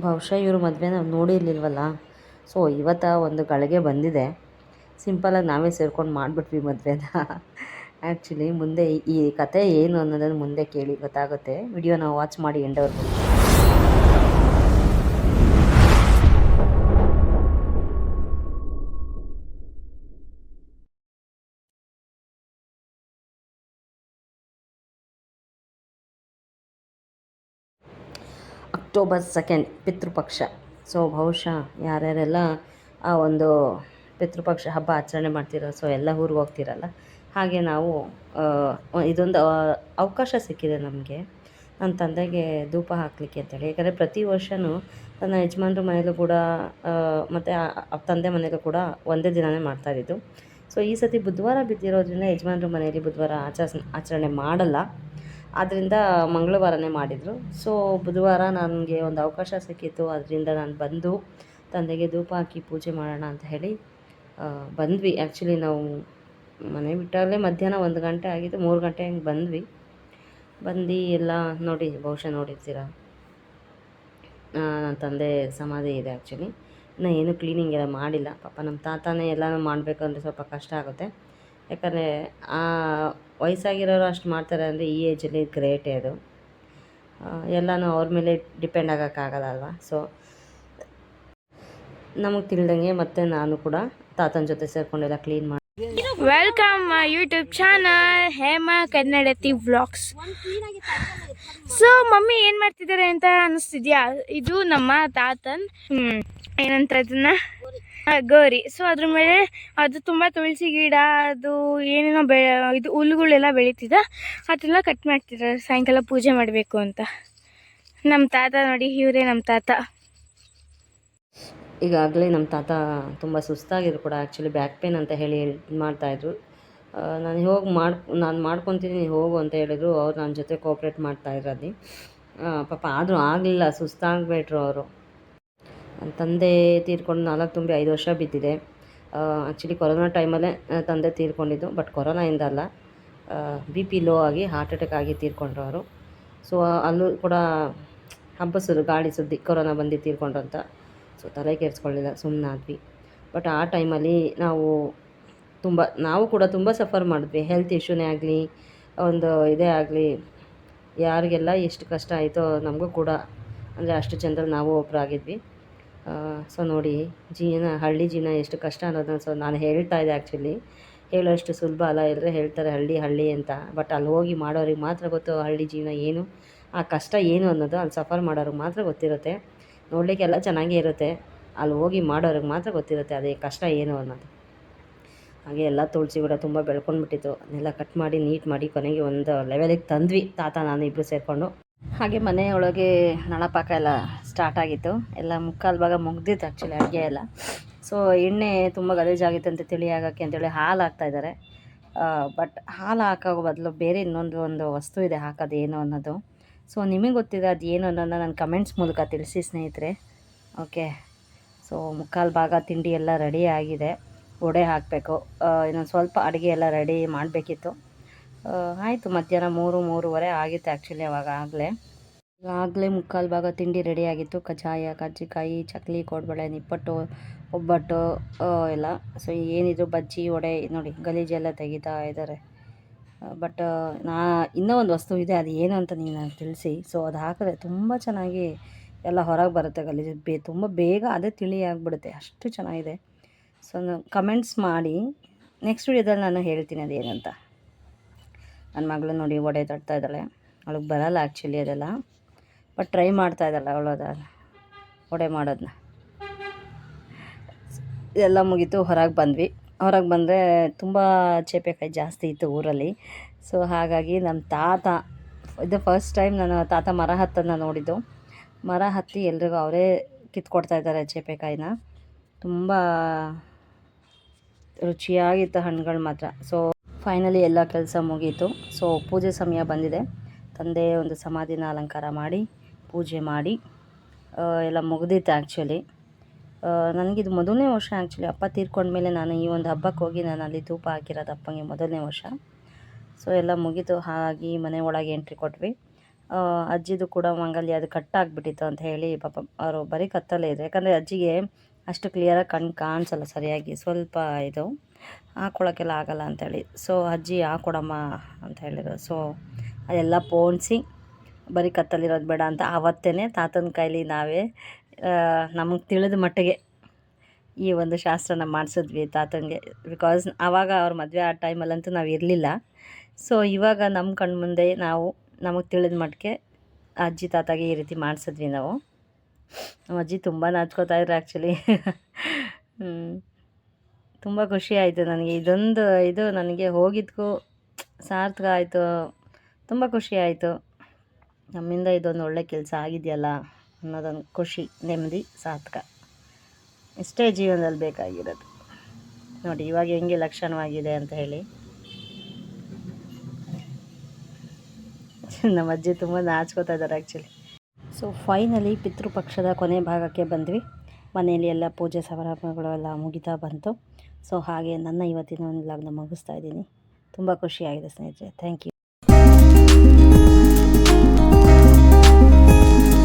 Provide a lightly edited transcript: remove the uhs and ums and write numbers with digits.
ಬಹುಶಃ ಇವರು ಮದುವೆ ನಾವು ನೋಡಿರಲಿಲ್ವಲ್ಲ. ಸೊ ಇವತ್ತು ಒಂದು ಗಳಿಗೆ ಬಂದಿದೆ. ಸಿಂಪಲಾಗಿ ನಾವೇ ಸೇರ್ಕೊಂಡು ಮಾಡಿಬಿಟ್ವಿ ಮದುವೆನ. ಆ್ಯಕ್ಚುಲಿ ಮುಂದೆ ಈ ಕತೆ ಏನು ಅನ್ನೋದನ್ನು ಮುಂದೆ ಕೇಳಿ ಗೊತ್ತಾಗುತ್ತೆ. ವಿಡಿಯೋನ ವಾಚ್ ಮಾಡಿ ಎಂಡವರೆಗೂ. ಅಕ್ಟೋಬರ್ 2 ಪಿತೃಪಕ್ಷ. ಸೊ ಬಹುಶಃ ಯಾರ್ಯಾರೆಲ್ಲ ಆ ಒಂದು ಪಿತೃಪಕ್ಷ ಹಬ್ಬ ಆಚರಣೆ ಮಾಡ್ತಿರೋ, ಸೊ ಎಲ್ಲ ಊರಿಗೆ ಹೋಗ್ತಿರಲ್ಲ, ಹಾಗೆ ನಾವು ಇದೊಂದು ಅವಕಾಶ ಸಿಕ್ಕಿದೆ ನಮಗೆ ನನ್ನ ತಂದೆಗೆ ಧೂಪ ಹಾಕಲಿಕ್ಕೆ ಅಂತೇಳಿ. ಯಾಕಂದರೆ ಪ್ರತಿ ವರ್ಷವೂ ನನ್ನ ಯಜಮಾನ್ರ ಮನೇಲೂ ಕೂಡ ಮತ್ತು ತಂದೆ ಮನೇಲೂ ಕೂಡ ಒಂದೇ ದಿನವೇ ಮಾಡ್ತಾಯಿದ್ದು. ಸೊ ಈ ಸತಿ ಬುಧವಾರ ಬಿದ್ದಿರೋದ್ರಿಂದ ಯಜಮಾನ್ರ ಮನೆಯಲ್ಲಿ ಬುಧವಾರ ಆಚರಣೆ ಮಾಡಲ್ಲ. ಆದ್ದರಿಂದ ಮಂಗಳವಾರನೇ ಮಾಡಿದರು. ಸೊ ಬುಧವಾರ ನನಗೆ ಒಂದು ಅವಕಾಶ ಸಿಕ್ಕಿತ್ತು. ಅದರಿಂದ ನಾನು ಬಂದು ತಂದೆಗೆ ಧೂಪ ಹಾಕಿ ಪೂಜೆ ಮಾಡೋಣ ಅಂತ ಹೇಳಿ ಬಂದ್ವಿ. ಆ್ಯಕ್ಚುಲಿ ನಾವು ಮನೆ ಬಿಟ್ಟಾಗಲೇ ಮಧ್ಯಾಹ್ನ 1 ಗಂಟೆ ಆಗಿತ್ತು, 3 ಗಂಟೆ ಹಂಗೆ ಬಂದ್ವಿ. ಬಂದು ಎಲ್ಲ ನೋಡಿ, ಬಹುಶಃ ನೋಡಿರ್ತೀರ, ನನ್ನ ತಂದೆ ಸಮಾಧಿ ಇದೆ. ಆ್ಯಕ್ಚುಲಿ ಇನ್ನೂ ಏನೂ ಕ್ಲೀನಿಂಗ್ ಎಲ್ಲ ಮಾಡಿಲ್ಲ. ಪಾಪ ನಮ್ಮ ತಾತನೇ ಎಲ್ಲನೂ ಮಾಡಬೇಕಂದ್ರೆ ಸ್ವಲ್ಪ ಕಷ್ಟ ಆಗುತ್ತೆ. ಯಾಕಂದರೆ ವಯಸ್ಸಾಗಿರೋರು ಅಷ್ಟು ಮಾಡ್ತಾರೆ ಅಂದರೆ ಈ ಏಜಲ್ಲಿ ಗ್ರೇಟೇ ಅದು. ಎಲ್ಲನೂ ಅವ್ರ ಮೇಲೆ ಡಿಪೆಂಡ್ ಆಗೋಕ್ಕಾಗಲ್ಲ ಅಲ್ವಾ. ಸೊ ನಮಗೆ ತಿಳಿದಂಗೆ ಮತ್ತು ನಾನು ಕೂಡ ತಾತನ ಜೊತೆ ಸೇರಿಕೊಂಡೆಲ್ಲ ಕ್ಲೀನ್ ಮಾಡಿ. Welcome my YouTube channel Hema Kannadathi vlogs. So mummy ಏನು ಮಾಡ್ತಿದ್ದಾರೆ ಅಂತ ಅನ್ನಿಸ್ತಿದ್ಯಾ? ಇದು ನಮ್ಮ ತಾತನ್ ಏನಂತ ಅದನ್ನ ಗೋರಿ. ಸೊ ಅದ್ರ ಮೇಲೆ ಅದು ತುಂಬ ತುಳಸಿ ಗಿಡ, ಅದು ಏನೇನೋ ಇದು ಹುಲ್ಲುಗಳೆಲ್ಲ ಬೆಳೀತಿದೆ, ಅದೆಲ್ಲ ಕಟ್ ಮಾಡ್ತಿದ್ದಾರೆ ಸಾಯಂಕಾಲ ಪೂಜೆ ಮಾಡಬೇಕು ಅಂತ. ನಮ್ಮ ತಾತ ನೋಡಿ, ಇವರೇ ನಮ್ಮ ತಾತ. ಈಗಾಗಲೇ ನಮ್ಮ ತಾತ ತುಂಬ ಸುಸ್ತಾಗಿದ್ರು ಕೂಡ. ಆ್ಯಕ್ಚುಲಿ ಬ್ಯಾಕ್ ಪೇನ್ ಅಂತ ಹೇಳಿ ಮಾಡ್ತಾಯಿದ್ರು. ನಾನು ಮಾಡ್ಕೊತೀನಿ, ನೀನು ಹೋಗು ಅಂತ ಹೇಳಿದ್ರು. ಅವ್ರು ನನ್ನ ಜೊತೆ ಕೋಪ್ರೇಟ್ ಮಾಡ್ತಾಯಿದ್ರು ಅಲ್ಲಿ. ಪಾಪ ಆದರೂ ಆಗಲಿಲ್ಲ, ಸುಸ್ತಾಗ್ಬಿಟ್ರು ಅವರು. ನನ್ನ ತಂದೆ ತೀರ್ಕೊಂಡು 4 ತುಂಬಿ 5 ವರ್ಷ ಬಿದ್ದಿದೆ. ಆ್ಯಕ್ಚುಲಿ ಕೊರೋನಾ ಟೈಮಲ್ಲೇ ತಂದೆ ತೀರ್ಕೊಂಡಿದ್ದು. ಬಟ್ ಕೊರೋನಾಯಿಂದ ಅಲ್ಲ, BP ಲೋ ಆಗಿ ಹಾರ್ಟ್ ಅಟ್ಯಾಕ್ ಆಗಿ ತೀರ್ಕೊಂಡ್ರು ಅವರು. ಸೊ ಅಲ್ಲೂ ಕೂಡ ಹಬ್ಬಸಿದ್ರು ಗಾಳಿ ಸುದ್ದಿ, ಕೊರೋನಾ ಬಂದು ತೀರ್ಕೊಂಡ್ರು ಅಂತ. ಸೊ ತಲೆ ಕೆಡಿಸ್ಕೊಳ್ಳಿಲ್ಲ, ಸುಮ್ಮನಾದ್ವಿ. ಬಟ್ ಆ ಟೈಮಲ್ಲಿ ನಾವು ಕೂಡ ತುಂಬ ಸಫರ್ ಮಾಡಿದ್ವಿ. ಹೆಲ್ತ್ ಇಶ್ಯೂನೇ ಆಗಲಿ, ಒಂದು ಇದೇ ಆಗಲಿ, ಯಾರಿಗೆಲ್ಲ ಎಷ್ಟು ಕಷ್ಟ ಆಯಿತೋ ನಮಗೂ ಕೂಡ, ಅಂದರೆ ಅಷ್ಟು ಜನರಲ್ಲಿ ನಾವು ಒಬ್ಬರಾಗಿದ್ವಿ. ಸೊ ನೋಡಿ, ಹಳ್ಳಿ ಜೀವನ ಎಷ್ಟು ಕಷ್ಟ ಅನ್ನೋದನ್ನು ಸೊ ನಾನು ಹೇಳ್ತಾ ಇದ್ದೆ. ಆ್ಯಕ್ಚುಲಿ ಹೇಳೋಷ್ಟು ಸುಲಭ ಅಲ್ಲ. ಎಲ್ಲರೂ ಹೇಳ್ತಾರೆ ಹಳ್ಳಿ ಅಂತ. ಬಟ್ ಅಲ್ಲಿ ಹೋಗಿ ಮಾಡೋರಿಗೆ ಮಾತ್ರ ಗೊತ್ತು ಹಳ್ಳಿ ಜೀವನ ಏನು, ಆ ಕಷ್ಟ ಏನು ಅನ್ನೋದು. ಅಲ್ಲಿ ಸಫರ್ ಮಾಡೋರಿಗೆ ಮಾತ್ರ ಗೊತ್ತಿರುತ್ತೆ. ನೋಡಲಿಕ್ಕೆಲ್ಲ ಚೆನ್ನಾಗೇ ಇರುತ್ತೆ, ಅಲ್ಲಿ ಹೋಗಿ ಮಾಡೋರಿಗೆ ಮಾತ್ರ ಗೊತ್ತಿರುತ್ತೆ ಅದೇ ಕಷ್ಟ ಏನು ಅನ್ನೋದು. ಹಾಗೆ ಎಲ್ಲ ತುಳಸಿ ಗಿಡ ತುಂಬ ಬೆಳ್ಕೊಂಡ್ಬಿಟ್ಟಿತ್ತು. ಅದನ್ನೆಲ್ಲ ಕಟ್ ಮಾಡಿ ನೀಟ್ ಮಾಡಿ ಕೊನೆಗೆ ಒಂದು ಲೆವೆಲಿಗೆ ತಂದ್ವಿ, ತಾತ ನಾನು ಇಬ್ಬರು ಸೇರಿಕೊಂಡು. ಹಾಗೆ ಮನೆಯೊಳಗೆ ನಳಪಾಕ ಎಲ್ಲ ಸ್ಟಾರ್ಟ್ ಆಗಿತ್ತು. ಎಲ್ಲ ಮುಕ್ಕಾಲು ಭಾಗ ಮುಗ್ದಿತ್ತು ಆ್ಯಕ್ಚುಲಿ ಅಡುಗೆ ಎಲ್ಲ. ಸೊ ಎಣ್ಣೆ ತುಂಬ ಗಲೀಜಾಗಿತ್ತು ಅಂತ ತಿಳಿ ಆಗೋಕ್ಕೆ ಅಂತೇಳಿ ಹಾಲು ಹಾಕ್ತಾಯಿದ್ದಾರೆ. ಬಟ್ ಹಾಲು ಹಾಕೋ ಬದಲು ಬೇರೆ ಒಂದು ವಸ್ತು ಇದೆ ಹಾಕೋದು ಏನು ಅನ್ನೋದು. ಸೊ ನಿಮಗೆ ಗೊತ್ತಿದೆ ಅದು ಏನು ಅನ್ನೋದನ್ನ ನನ್ನ ಕಮೆಂಟ್ಸ್ ಮೂಲಕ ತಿಳಿಸಿ ಸ್ನೇಹಿತರೆ. ಓಕೆ, ಸೊ ಮುಕ್ಕಾಲು ಭಾಗ ತಿಂಡಿ ಎಲ್ಲ ರೆಡಿ ಆಗಿದೆ. ವಡೆ ಹಾಕಬೇಕು, ಇನ್ನೊಂದು ಸ್ವಲ್ಪ ಅಡುಗೆ ಎಲ್ಲ ರೆಡಿ ಮಾಡಬೇಕಿತ್ತು. ಆಯಿತು, ಮಧ್ಯಾಹ್ನ 3-3:30 ಆಗಿತ್ತು ಆ್ಯಕ್ಚುಲಿ ಆಗಲೇ ಮುಕ್ಕಾಲು ಭಾಗ ತಿಂಡಿ ರೆಡಿಯಾಗಿತ್ತು. ಕಜ್ಜಾಯ, ಕಜ್ಜಿಕಾಯಿ, ಚಕ್ಲಿ, ಕೋಡ್ಬಳೆ, ನಿಪ್ಪಟ್ಟು, ಒಬ್ಬಟ್ಟು ಎಲ್ಲ. ಸೊ ಏನಿದ್ರು ಬಜ್ಜಿ, ವಡೆ ನೋಡಿ ಗಲೀಜೆಲ್ಲ ತೆಗಿತಾ ಇದ್ದಾರೆ. ಬಟ್ ಇನ್ನೂ ಒಂದು ವಸ್ತು ಇದೆ, ಅದು ಏನು ಅಂತ ನೀವು ನನಗೆ ತಿಳಿಸಿ. ಸೊ ಅದು ಹಾಕಿದ್ರೆ ತುಂಬ ಚೆನ್ನಾಗಿ ಎಲ್ಲ ಹೊರಗೆ ಬರುತ್ತೆ ಗಲೀಜು. ತುಂಬ ಬೇಗ ಅದೇ ತಿಳಿ ಆಗಿಬಿಡುತ್ತೆ, ಅಷ್ಟು ಚೆನ್ನಾಗಿದೆ. ಸೊ ಕಮೆಂಟ್ಸ್ ಮಾಡಿ, ನೆಕ್ಸ್ಟ್ ವಿಡಿಯೋದಲ್ಲಿ ನಾನು ಹೇಳ್ತೀನಿ ಅದೇನಂತ. ನನ್ನ ಮಗಳು ನೋಡಿ ವಡೆ ತಡ್ತಾ ಇದ್ದಾಳೆ. ಅವಳಿಗೆ ಬರಲ್ಲ ಆ್ಯಕ್ಚುಲಿ ಅದೆಲ್ಲ, ಬಟ್ ಟ್ರೈ ಮಾಡ್ತಾ ಇದ್ದಾಳೆ ಅವಳು ವಡೆ ಮಾಡೋದನ್ನ. ಇದೆಲ್ಲ ಮುಗೀತು, ಹೊರಗೆ ಬಂದ್ವಿ. ಹೊರಗೆ ಬಂದರೆ ತುಂಬ ಚೇಪೆಕಾಯಿ ಜಾಸ್ತಿ ಇತ್ತು ಊರಲ್ಲಿ. ಸೊ ಹಾಗಾಗಿ ನಮ್ಮ ತಾತ, ಇದು ಫಸ್ಟ್ ಟೈಮ್ ನಾನು ತಾತ ಮರ ಹತ್ತನ್ನು ನೋಡಿದ್ದು. ಮರ ಹತ್ತಿ ಎಲ್ರಿಗೂ ಅವರೇ ಕಿತ್ಕೊಡ್ತಾ ಇದ್ದಾರೆ ಚೇಪೆಕಾಯಿನ. ತುಂಬ ರುಚಿಯಾಗಿತ್ತು ಹಣ್ಣುಗಳು ಮಾತ್ರ. ಸೊ ಫೈನಲಿ ಎಲ್ಲ ಕೆಲಸ ಮುಗೀತು. ಸೊ ಪೂಜೆ ಸಮಯ ಬಂದಿದೆ. ತಂದೆ ಒಂದು ಸಮಾಧಿನ ಅಲಂಕಾರ ಮಾಡಿ ಪೂಜೆ ಮಾಡಿ ಎಲ್ಲ ಮುಗ್ದಿತ್ತು ಆ್ಯಕ್ಚುಲಿ. ನನಗಿದು ಮೊದಲನೇ ವರ್ಷ ಆ್ಯಕ್ಚುಲಿ. ಅಪ್ಪ ತೀರ್ಕೊಂಡ್ಮೇಲೆ ನಾನು ಈ ಒಂದು ಹಬ್ಬಕ್ಕೆ ಹೋಗಿ ನಾನು ಅಲ್ಲಿ ಧೂಪ ಹಾಕಿರೋದು ಅಪ್ಪಂಗೆ ಮೊದಲನೇ ವರ್ಷ. ಸೊ ಎಲ್ಲ ಮುಗೀತು. ಹಾಗಾಗಿ ಮನೆ ಒಳಗೆ ಎಂಟ್ರಿ ಕೊಟ್ವಿ. ಅಜ್ಜಿದು ಕೂಡ ಮಾಂಗಲ್ಯ ಅದು ಕಟ್ಟಾಗ್ಬಿಟ್ಟಿತ್ತು ಅಂತ ಹೇಳಿ ಪಾಪ ಅವರು ಬರೀ ಕತ್ತಲ್ಲೇ ಇದ್ರು. ಯಾಕಂದರೆ ಅಜ್ಜಿಗೆ ಅಷ್ಟು ಕ್ಲಿಯರಾಗಿ ಕಣ್ಣು ಕಾಣಿಸಲ್ಲ ಸರಿಯಾಗಿ, ಸ್ವಲ್ಪ ಇದು ಹಾಕ್ಕೊಳಕ್ಕೆಲ್ಲ ಆಗಲ್ಲ ಅಂಥೇಳಿ. ಸೊ ಅಜ್ಜಿ ಹಾಕ್ಕೊಡಮ್ಮ ಅಂತ ಹೇಳಿದ್ರು. ಸೊ ಅದೆಲ್ಲ ಪೋಣಿಸಿ ಬರೀ ಕತ್ತಲಿರೋದು ಬೇಡ ಅಂತ ಆವತ್ತೇ ತಾತನ ಕೈಲಿ ನಾವೇ ನಮಗೆ ತಿಳಿದ ಮಟ್ಟಿಗೆ ಈ ಒಂದು ಶಾಸ್ತ್ರನ ಮಾಡಿಸಿದ್ವಿ ತಾತನಿಗೆ. ಬಿಕಾಸ್ ಆವಾಗ ಅವ್ರ ಮದುವೆ ಆ ಟೈಮಲ್ಲಂತೂ ನಾವು ಇರಲಿಲ್ಲ. ಸೊ ಇವಾಗ ನಮ್ಮ ಕಣ್ಣು ಮುಂದೆ ನಾವು ನಮಗೆ ತಿಳಿದ ಮಟ್ಟಿಗೆ ಅಜ್ಜಿ ತಾತಾಗೆ ಈ ರೀತಿ ಮಾಡಿಸಿದ್ವಿ ನಾವು. ನಮ್ಮ ಅಜ್ಜಿ ತುಂಬ ನಾಚ್ಕೋತಾ ಇದ್ರು ಆ್ಯಕ್ಚುಲಿ. ತುಂಬ ಖುಷಿ ಆಯಿತು ನನಗೆ, ಇದೊಂದು ಇದು ನನಗೆ ಹೋಗಿದ್ದಕ್ಕೂ ಸಾರ್ಥಕ ಆಯಿತು. ತುಂಬ ಖುಷಿ ಆಯಿತು, ನಮ್ಮಿಂದ ಇದೊಂದು ಒಳ್ಳೆ ಕೆಲಸ ಆಗಿದೆಯಲ್ಲ ಅನ್ನೋದೊಂದು ಖುಷಿ, ನೆಮ್ಮದಿ, ಸಾರ್ಥಕ. ಇಷ್ಟೇ ಜೀವನದಲ್ಲಿ ಬೇಕಾಗಿರೋದು. ನೋಡಿ ಇವಾಗ ಹೆಂಗೆ ಲಕ್ಷಣವಾಗಿದೆ ಅಂತ ಹೇಳಿ. ನಮ್ಮ ಅಜ್ಜಿ ತುಂಬ ನಾಚ್ಕೋತಾ ಇದ್ದಾರೆ ಆ್ಯಕ್ಚುಲಿ. ಸೊ ಫೈನಲಿ ಪಿತೃಪಕ್ಷದ ಕೊನೆ ಭಾಗಕ್ಕೆ ಬಂದ್ವಿ. ಮನೆಯಲ್ಲಿ ಎಲ್ಲ ಪೂಜೆ ಸಮಾರಂಭಗಳು ಎಲ್ಲ ಮುಗಿತಾ ಬಂತು. ಸೊ ಹಾಗೆ ನನ್ನ ಇವತ್ತಿನ ಒಂದು ವ್ಲಾಗ್ನ ಮುಗಿಸ್ತಾ ಇದ್ದೀನಿ. ತುಂಬ ಖುಷಿಯಾಗಿದೆ ಸ್ನೇಹಿತರೆ. Thank you.